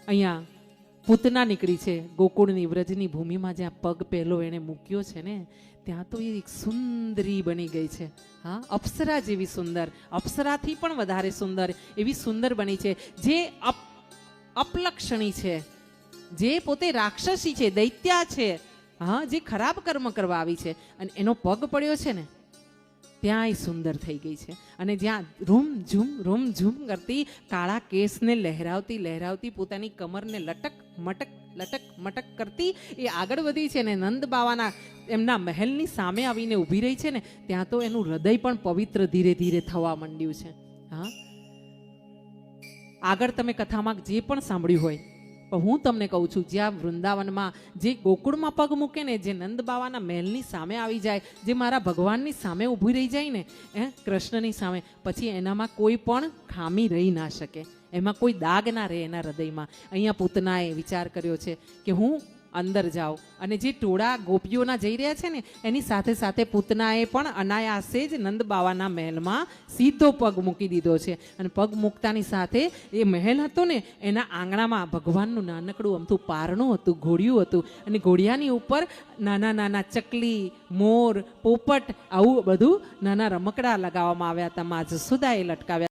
અહીંયા પૂતના નીકળી છે ગોકુળની વ્રજની ભૂમિમાં, જ્યાં પગ પહેલો એણે મૂક્યો છે ને ત્યાં તો એ એક સુંદરી બની ગઈ છે. હા, અપ્સરા જેવી સુંદર, અપ્સરાથી પણ વધારે સુંદર એવી સુંદર બની છે, જે અપલક્ષણી છે, જે પોતે રાક્ષસી છે, દૈત્યા છે, હા, જે ખરાબ કર્મ કરવા આવી છે, અને એનો પગ પડ્યો છે ને ત્યાં સુંદર થઈ ગઈ છે. અને જ્યાં રૂમ ઝૂમ કરતી કાળા કેસને લહેરાવતી લહેરાવતી પોતાની કમરને લટક મટક કરતી એ આગળ વધી છે ને નંદ બાવાના એમના મહેલની સામે આવીને ઊભી રહી છે ને ત્યાં તો એનું હૃદય પણ પવિત્ર ધીરે ધીરે થવા માંડ્યું છે. હા, આગળ તમે કથામાં જે પણ સાંભળ્યું હોય, પણ હું તમને કહું છું, જ્યાં વૃંદાવનમાં જે ગોકુળમાં પગ મૂકે ને, જે નંદ બાવાના મહેલની સામે આવી જાય, જે મારા ભગવાનની સામે ઊભી રહી જાય ને, કૃષ્ણની સામે, પછી એનામાં કોઈ પણ ખામી રહી ના શકે, એમાં કોઈ દાગ ના રહે એના હૃદયમાં. અહીંયા પૂતનાએ વિચાર કર્યો છે કે હું અંદર જાઉં, અને જે ટોળા ગોપીઓના જઈ રહ્યા છે ને એની સાથે સાથે પૂતનાએ પણ અનાયાસે જ નંદ બાવાના મહેલમાં સીધો પગ મૂકી દીધો છે. અને પગ મૂકતાની સાથે એ મહેલ હતો ને એના આંગણામાં ભગવાનનું નાનકડું અમથું પારણું હતું, ઘોડિયું હતું, અને ઘોડિયાની ઉપર નાના નાના ચકલી, મોર, પોપટ, આવું બધું નાના રમકડા લગાવવામાં આવ્યા હતા. મા જસોદાએ લટકાવ્યા.